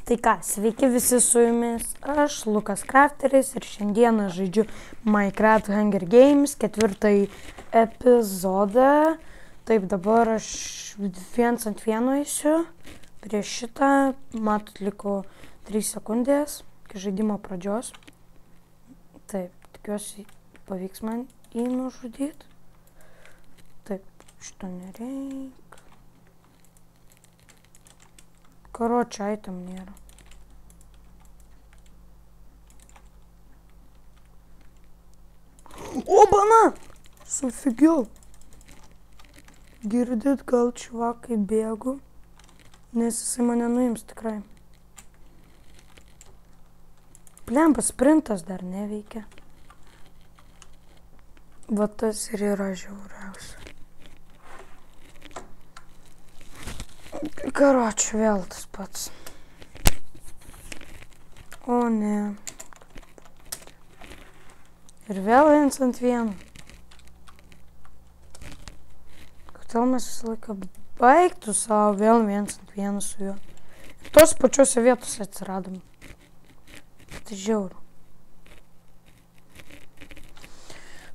Tai ką, sveiki visi su jumis, aš Lukas Crafteris ir šiandieną žaidžiu Minecraft Hunger Games 4 epizodą. Taip, dabar aš 1 ant 1 eisiu prieš šitą, matot, liko 3 sekundės iki žaidimo pradžios. Taip, tikiuosi pavyks man jį nužudyti. Taip, šito nereikia. Короче, item nėra. Obana! Sufigiau. Girdit, gal čuvakai bėgu, nes jisai mane nuims tikrai. Plempas sprintas dar neveikia. Va tas ir yra žiauriausia. Karočiui, vėl tas pats. O ne. Ir vėl 1 ant 1. Kodėl mes visą laiką baigtų savo vėl 1 ant 1 su juo. Ir tos pačiose vietose atsiradom. Tai žiauru.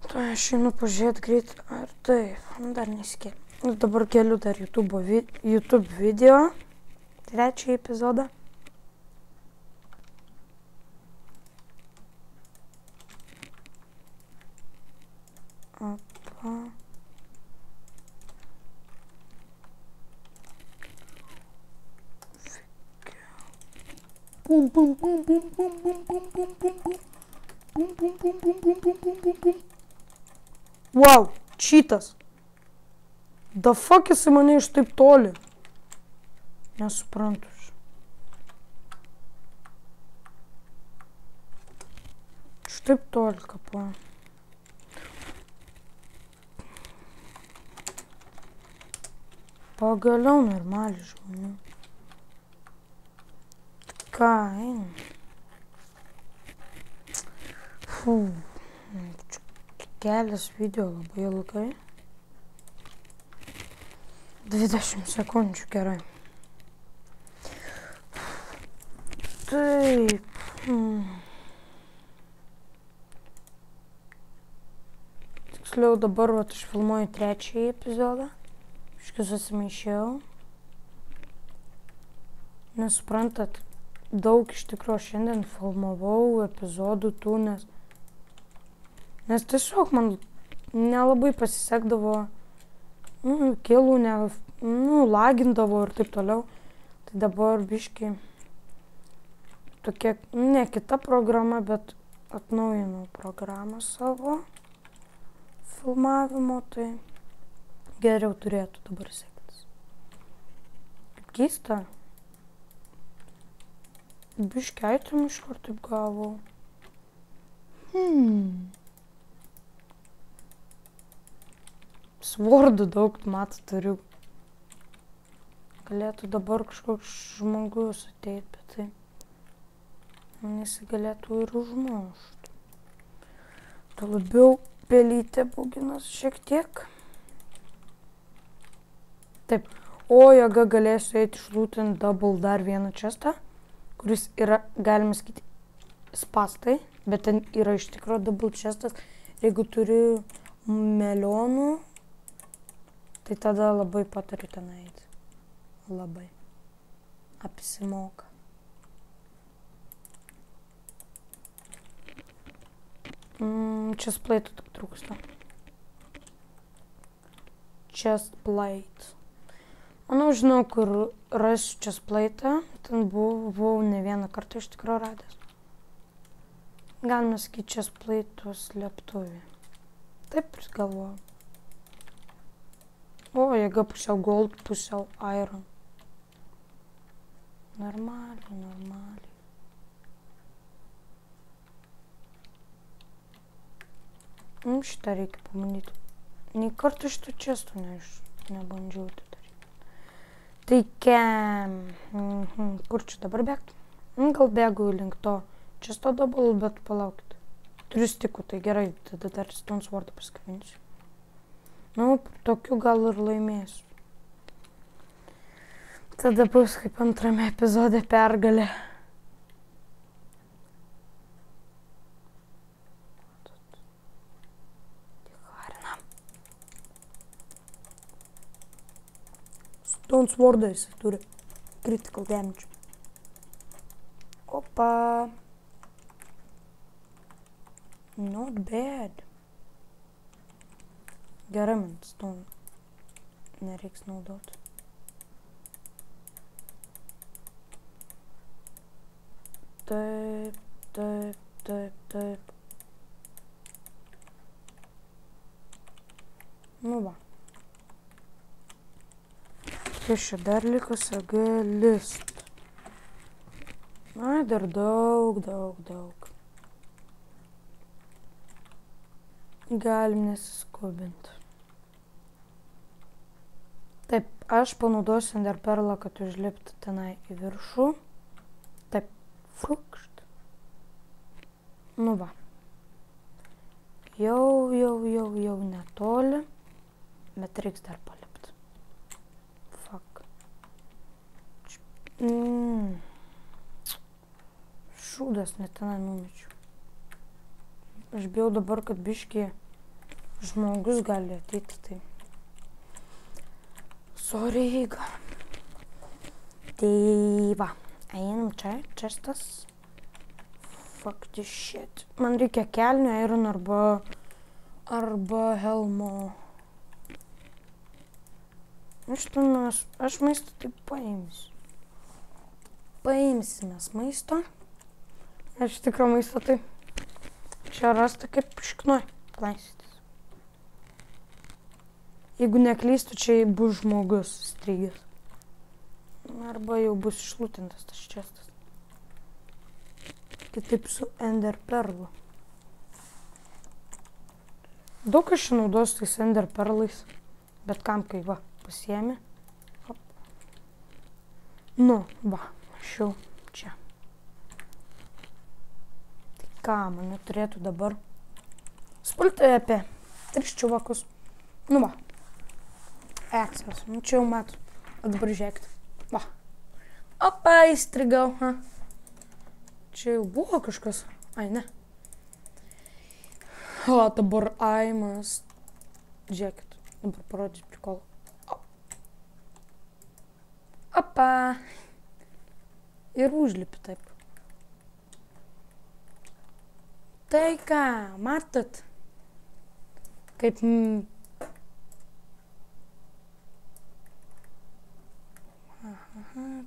Tai aš einu pažiūrėti greit. Ar taip, dar nesikėliu. Ir dabar keliu dar YouTube video, 3 epizodą. Opa. Bum, bum, bum, bum, bum, bum, bum, bum, bum, bum. Bum, bum, bum, bum, bum, bum, bum, bum, bum. Wow, cheatas. Da fuck jisai mane iš taip toli. Nesuprantu. Iš taip toli kapuoja. Pagaliau normaliai žmonių. Ką, eina? Kelias video labai ilgai. 20 sekundžių, gerai. Taip. Tiksliau dabar aš filmuoju 3 epizodą. Iškai susimaišiau. Nesuprantat, daug iš tikrųjų šiandien filmavau epizodų tų, nes tiesiog man nelabai pasisekdavo. Kilų lagindavo ir taip toliau. Tai dabar biški tokia, ne kita programa, bet atnaujinau programą savo filmavimo, tai geriau turėtų dabar sektis. Kaip keista. Biški item iš kur taip gavau. Svordų daug, matot, turiu. Galėtų dabar kažkoks žmogus ateit, bet tai jis galėtų ir užmušti. Tuo labiau pelytė būginas šiek tiek. Taip, o jėga galėsiu eiti išlūtinti double dar vieną chestą, kuris yra, galima sakyti, spastai, bet ten yra iš tikrųjų double chestas. Jeigu turi melionų, tai tada labai patariu ten eiti. Labai. Apsimoka. Chestplate tik trūksta. Chestplate. Manau, žinau, kur rasiu chestplate. Ten buvau ne vieną kartą iš tikrųjų radęs. Galime sakyti chestplate slėptuvė. Taip ir galvoju. O, jėga pusiau gold, pusiau iron. Normaliai. Šitą reikia pamanyti. Nei kartą šitą chestų nebandžiau tai daryti. Tai kem. Kur čia dabar bėgti? Gal bėgu link to chesto double, bet palaukit. Turiu stikų, tai gerai, tada dar stone swordą paskabinsiu. Tokiu gal ir laimėsiu. Tada bus kaip antrame epizode pergalė. Stone Swordą jis turi critical damage. Opa. Not bad. Gerai, man Stone nereiks naudoti. Taip, taip, taip, taip. Nu va. Kas čia dar liko sagalist. Na, dar daug. Galim nesiskubinti. Taip, aš panaudosiu Ender Perlą, kad užlipti tenai į viršų. Taip, frukšt. Nu va. Jau netoli. Bet reiks dar palipti. Fuck. Šūdas net tenai numečiau. Aš bijau dabar, kad biškį žmogus gali ateiti, tai... Sorry, Iga. Tai va, einam čia, čestas. Fuck this shit. Man reikia kelnių, iron arba helmo. Aš maisto taip paimsiu. Paimsimės maisto. Aš tikro maisto tai čia rasta kaip šiknoj klaistytis. Jeigu neklystu, čia bus žmogus strygęs. Arba jau bus išlūtintas tas čestas. Kitaip su Ender Perlu. Daug aš čia naudosiu tais Ender Perlais. Bet kam kai va, pasiėmė. Hop. Nu, va, aš jau čia. Tai ką, man neturėtų dabar spulti apie 3 čiuvakus. Nu va. Eksas, nu čia jau metu. O dabar žiūrėkit. Va. Opa, įstrigau. Ha. Čia jau buvo kažkas. Ai, ne. O, dabar aimas. Žiūrėkit. Dabar parodys prikolą. Opa. Ir užlipi taip. Tai ką, matot? Kaip...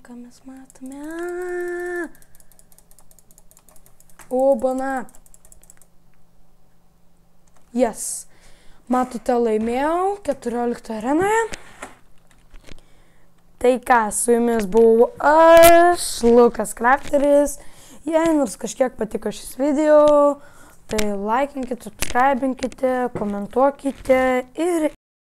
Ką mes matome? O, bana. Yes. Matote, laimėjau 14 arenoje. Tai ką, su jumis buvau aš, Lukas Crafteris. Jei nors kažkiek patiko šis video, tai laikinkite, subscribinkite, komentuokite ir